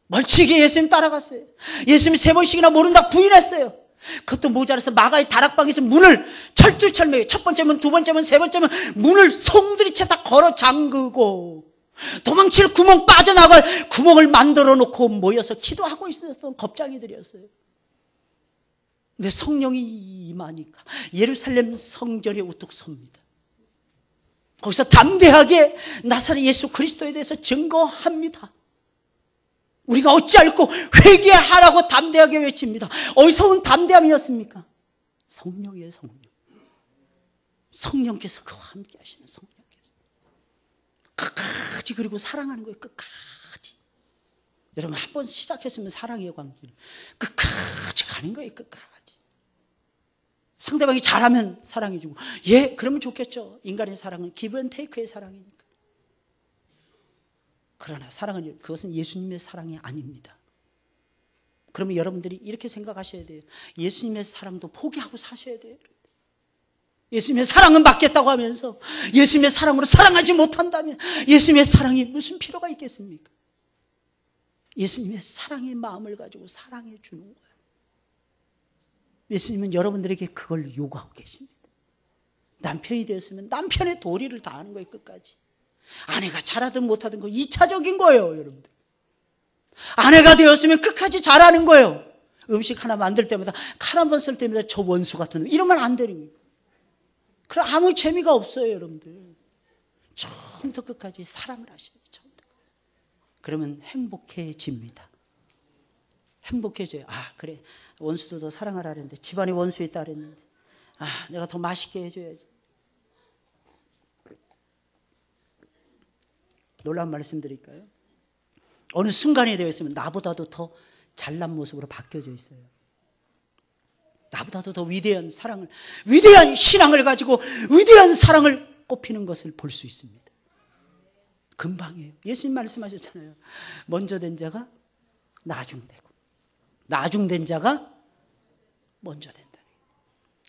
멀찍이 예수님 따라갔어요. 예수님이 3번씩이나 모른다 부인했어요. 그것도 모자라서 마가의 다락방에서 문을 철두철미하게, 첫 번째 문, 두 번째 문, 세 번째 문, 문을 송두리째 다 걸어 잠그고 도망칠 구멍, 빠져나갈 구멍을 만들어 놓고 모여서 기도하고 있었던 겁쟁이들이었어요. 근데 성령이 임하니까 예루살렘 성전에 우뚝 섭니다. 거기서 담대하게 나사렛 예수 그리스도에 대해서 증거합니다. 우리가 어찌할꼬 회개하라고 담대하게 외칩니다. 어디서 온 담대함이었습니까? 성령이에요, 성령. 성령께서 그와 함께 하시는 성령께서. 끝까지 그리고 사랑하는 거예요, 끝까지. 여러분 한 번 시작했으면 사랑의 관계를 끝까지 가는 거예요, 끝까지. 상대방이 잘하면 사랑해주고, 예, 그러면 좋겠죠. 인간의 사랑은 기브 앤 테이크의 사랑이니까. 그러나 사랑은, 그것은 예수님의 사랑이 아닙니다. 그러면 여러분들이 이렇게 생각하셔야 돼요. 예수님의 사랑도 포기하고 사셔야 돼요. 예수님의 사랑은 받겠다고 하면서 예수님의 사랑으로 사랑하지 못한다면 예수님의 사랑이 무슨 필요가 있겠습니까? 예수님의 사랑의 마음을 가지고 사랑해 주는 거예요. 예수님은 여러분들에게 그걸 요구하고 계십니다. 남편이 되었으면 남편의 도리를 다하는 거예요, 끝까지. 아내가 잘하든 못하든 거 2차적인 거예요, 여러분들. 아내가 되었으면 끝까지 잘하는 거예요. 음식 하나 만들 때마다 칼 한 번 쓸 때마다 저 원수 같은 놈, 이러면 안 되는 거예요. 그럼 아무 재미가 없어요, 여러분들. 처음부터 끝까지 사랑을 하셔야죠, 처음부터. 그러면 행복해집니다. 행복해져요. 그래, 원수도 더 사랑하라 그랬는데, 집안에 원수 있다 그랬는데, 내가 더 맛있게 해줘야지. 놀라운 말씀 드릴까요? 어느 순간에 되어 있으면 나보다도 더 잘난 모습으로 바뀌어져 있어요. 나보다도 더 위대한 사랑을, 위대한 신앙을 가지고 위대한 사랑을 꼽히는 것을 볼 수 있습니다. 금방이에요. 예수님 말씀하셨잖아요. 먼저 된 자가 나중되고 나중된 자가 먼저 된다.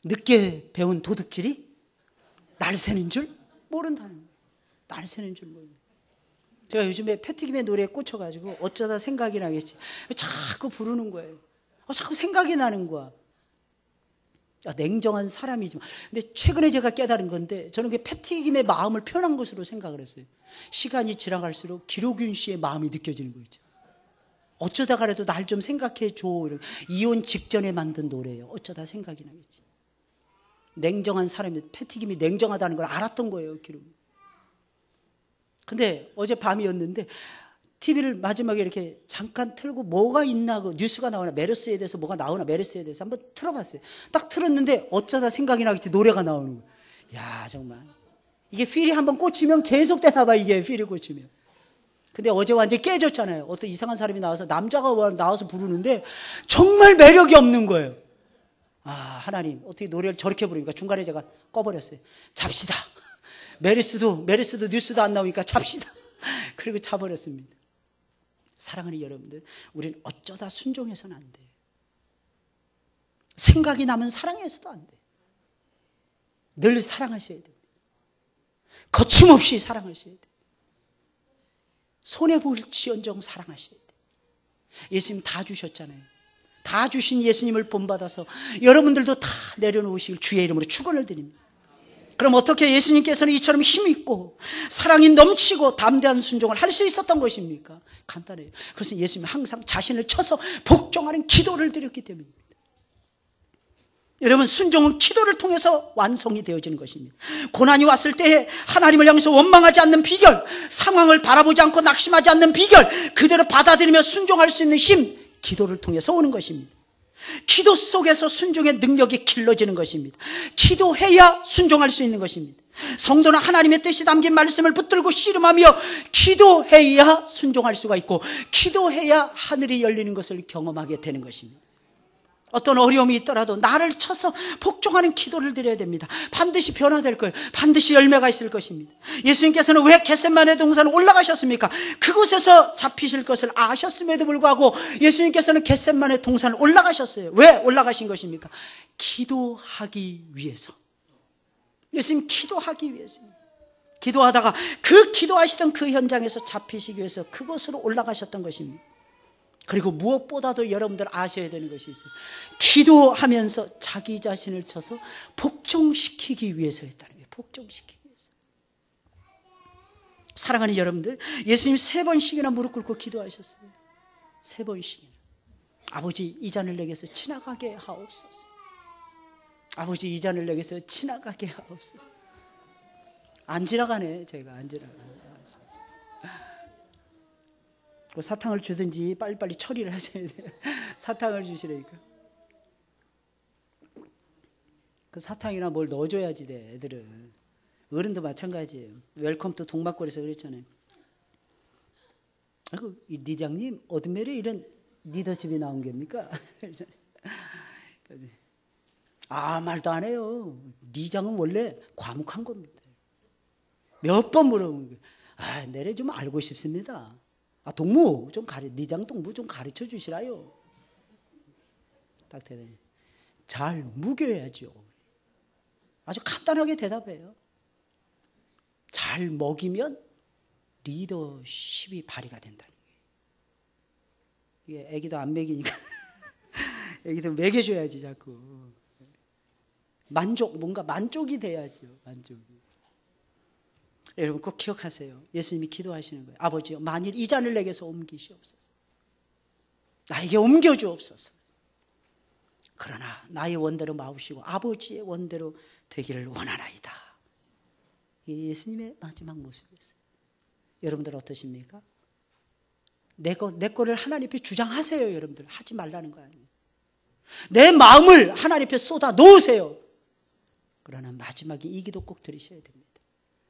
늦게 배운 도둑질이 날 새는 줄 모른다는 거예요. 날 새는 줄 모른다. 제가 요즘에 패티김의 노래에 꽂혀가지고 어쩌다 생각이 나겠지. 자꾸 부르는 거예요. 자꾸 생각이 나는 거야. 냉정한 사람이지만. 근데 최근에 제가 깨달은 건데, 저는 그 패티김의 마음을 표현한 것으로 생각을 했어요. 시간이 지나갈수록 기록윤 씨의 마음이 느껴지는 거 있죠. 어쩌다가라도 날 좀 생각해 줘. 이혼 직전에 만든 노래예요. 어쩌다 생각이 나겠지. 냉정한 사람이, 패티김이 냉정하다는 걸 알았던 거예요, 기록. 근데 어제 밤이었는데 TV를 마지막에 이렇게 잠깐 틀고 뭐가 있나, 그 뉴스가 나오나, 메르스에 대해서 뭐가 나오나, 메르스에 대해서 한번 틀어봤어요. 딱 틀었는데 어쩌다 생각이 나겠지, 노래가 나오는 거예요. 야, 정말 이게 필이 한번 꽂히면 계속 되나 봐, 이게 필이 꽂히면. 근데 어제 완전히 깨졌잖아요. 어떤 이상한 사람이 나와서, 남자가 나와서 부르는데 정말 매력이 없는 거예요. 하나님, 어떻게 노래를 저렇게 부르니까 중간에 제가 꺼버렸어요. 잡시다. 메르스도 뉴스도 안 나오니까 잡시다. 그리고 자버렸습니다. 사랑하는 여러분들, 우리는 어쩌다 순종해서는 안 돼요. 생각이 나면 사랑해서도 안 돼요. 늘 사랑하셔야 돼요. 거침없이 사랑하셔야 돼요. 손해볼지언정 사랑하셔야 돼요. 예수님 다 주셨잖아요. 다 주신 예수님을 본받아서 여러분들도 다 내려놓으시길 주의 이름으로 축원을 드립니다. 그럼 어떻게 예수님께서는 이처럼 힘있고 사랑이 넘치고 담대한 순종을 할 수 있었던 것입니까? 간단해요. 그래서 예수님은 항상 자신을 쳐서 복종하는 기도를 드렸기 때문입니다. 여러분, 순종은 기도를 통해서 완성이 되어지는 것입니다. 고난이 왔을 때 하나님을 향해서 원망하지 않는 비결, 상황을 바라보지 않고 낙심하지 않는 비결, 그대로 받아들이며 순종할 수 있는 힘, 기도를 통해서 오는 것입니다. 기도 속에서 순종의 능력이 길러지는 것입니다. 기도해야 순종할 수 있는 것입니다. 성도는 하나님의 뜻이 담긴 말씀을 붙들고 씨름하며 기도해야 순종할 수가 있고, 기도해야 하늘이 열리는 것을 경험하게 되는 것입니다. 어떤 어려움이 있더라도 나를 쳐서 복종하는 기도를 드려야 됩니다. 반드시 변화될 거예요. 반드시 열매가 있을 것입니다. 예수님께서는 왜 겟세마네 동산에 올라가셨습니까? 그곳에서 잡히실 것을 아셨음에도 불구하고 예수님께서는 겟세마네 동산에 올라가셨어요. 왜 올라가신 것입니까? 기도하기 위해서. 예수님 기도하기 위해서입니다. 기도하다가 그 기도하시던 그 현장에서 잡히시기 위해서 그곳으로 올라가셨던 것입니다. 그리고 무엇보다도 여러분들 아셔야 되는 것이 있어요. 기도하면서 자기 자신을 쳐서 복종시키기 위해서였다는 거예요. 복종시키기 위해서. 사랑하는 여러분들, 예수님 3번씩이나 무릎 꿇고 기도하셨어요. 3번씩이나. 아버지, 이 잔을 내게서 지나가게 하옵소서. 아버지, 이 잔을 내게서 지나가게 하옵소서. 안 지나가네, 제가 안 지나가네. 사탕을 주든지 빨리빨리 처리를 하셔야 돼요. 사탕을 주시라니까. 그 사탕이나 뭘 넣어줘야지 돼, 애들은. 어른도 마찬가지예요. 웰컴 투 동막골에서 그랬잖아요. 아이고, 이 리장님, 어둠메리 이런 리더십이 나온 겁니까? 말도 안 해요. 리장은 원래 과묵한 겁니다. 몇 번 물어보면, 내래 좀 알고 싶습니다. 동무 좀 리장 동무 좀 가르쳐 주시라요. 딱 대답해. 잘 묵여야죠. 아주 간단하게 대답해요. 잘 먹이면 리더십이 발휘가 된다는 거예요. 이게 애기도 안 먹이니까 애기도 먹여줘야지 자꾸. 뭔가 만족이 돼야죠. 만족이. 여러분 꼭 기억하세요. 예수님이 기도하시는 거예요. 아버지요, 만일 이 잔을 내게서 옮기시옵소서. 나에게 옮겨주옵소서. 그러나 나의 원대로 마우시고 아버지의 원대로 되기를 원하나이다. 이게 예수님의 마지막 모습이었어요. 여러분들 어떠십니까? 내 거를 하나님 앞에 주장하세요. 여러분들 하지 말라는 거 아니에요. 내 마음을 하나님 앞에 쏟아 놓으세요. 그러나 마지막에 이 기도 꼭 들으셔야 됩니다.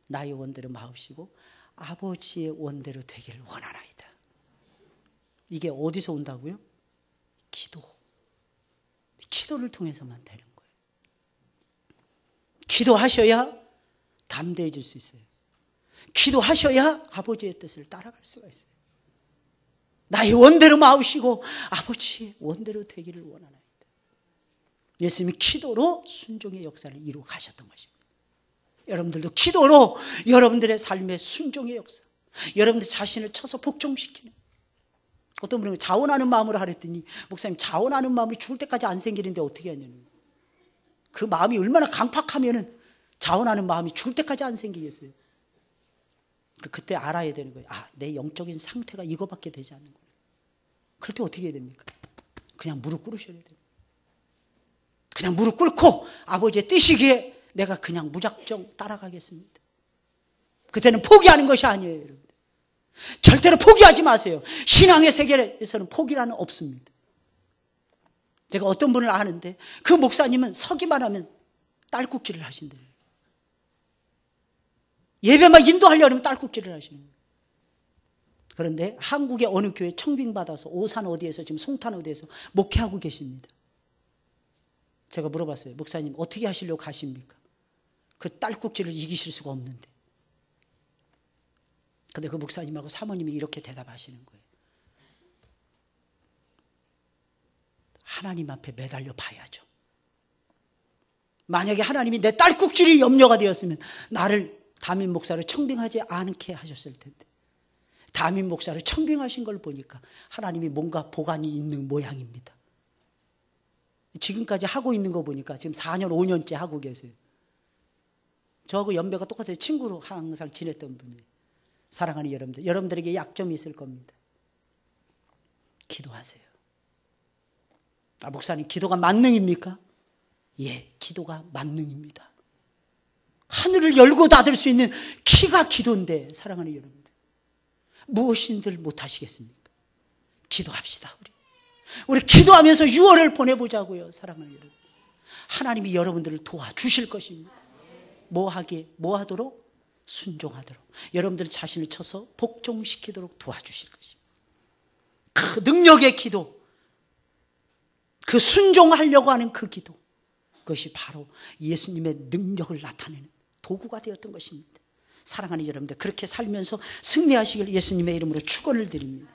나의 원대로 마으시고 아버지의 원대로 되기를 원하나이다. 이게 어디서 온다고요? 기도를 통해서만 되는 거예요. 기도하셔야 담대해질 수 있어요. 기도하셔야 아버지의 뜻을 따라갈 수가 있어요. 나의 원대로 마으시고 아버지의 원대로 되기를 원하나이다. 예수님이 기도로 순종의 역사를 이루어 가셨던 것입니다. 여러분들도 기도로 여러분들의 삶의 순종의 역사, 여러분들 자신을 쳐서 복종시키는, 어떤 분은 자원하는 마음으로 하랬더니 목사님, 자원하는 마음이 죽을 때까지 안 생기는데 어떻게 하냐는, 그 마음이 얼마나 강팍하면은 자원하는 마음이 죽을 때까지 안 생기겠어요. 그때 알아야 되는 거예요. 내 영적인 상태가 이거밖에 되지 않는 거예요. 그럴 때 어떻게 해야 됩니까? 그냥 무릎 꿇으셔야 돼요. 그냥 무릎 꿇고 아버지의 뜻이기에 내가 그냥 무작정 따라가겠습니다. 그때는 포기하는 것이 아니에요, 여러분. 절대로 포기하지 마세요. 신앙의 세계에서는 포기라는 없습니다. 제가 어떤 분을 아는데 그 목사님은 서기만 하면 딸꾹질을 하신대요. 예배만 인도하려면 딸꾹질을 하시는 거예요. 그런데 한국의 어느 교회 청빙받아서 오산 어디에서 지금 송탄 어디에서 목회하고 계십니다. 제가 물어봤어요. 목사님 어떻게 하시려고 가십니까? 그 딸꾹질을 이기실 수가 없는데. 근데 그 목사님하고 사모님이 이렇게 대답하시는 거예요. 하나님 앞에 매달려 봐야죠. 만약에 하나님이 내 딸꾹질이 염려가 되었으면 나를 담임 목사를 청빙하지 않게 하셨을 텐데 담임 목사를 청빙하신 걸 보니까 하나님이 뭔가 보관이 있는 모양입니다. 지금까지 하고 있는 거 보니까 지금 4년 5년째 하고 계세요. 저하고 연배가 똑같아요. 친구로 항상 지냈던 분이에요. 사랑하는 여러분들, 여러분들에게 약점이 있을 겁니다. 기도하세요. 목사님, 기도가 만능입니까? 예, 기도가 만능입니다. 하늘을 열고 닫을 수 있는 키가 기도인데, 사랑하는 여러분들, 무엇인들 못하시겠습니까? 기도합시다. 우리 기도하면서 6월을 보내보자고요. 사랑하는 여러분, 하나님이 여러분들을 도와주실 것입니다. 뭐 하도록? 순종하도록, 여러분들 자신을 쳐서 복종시키도록 도와주실 것입니다. 그 능력의 기도, 그 순종하려고 하는 그 기도, 그것이 바로 예수님의 능력을 나타내는 도구가 되었던 것입니다. 사랑하는 여러분들, 그렇게 살면서 승리하시길 예수님의 이름으로 축원을 드립니다.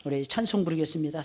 우리 찬송 부르겠습니다.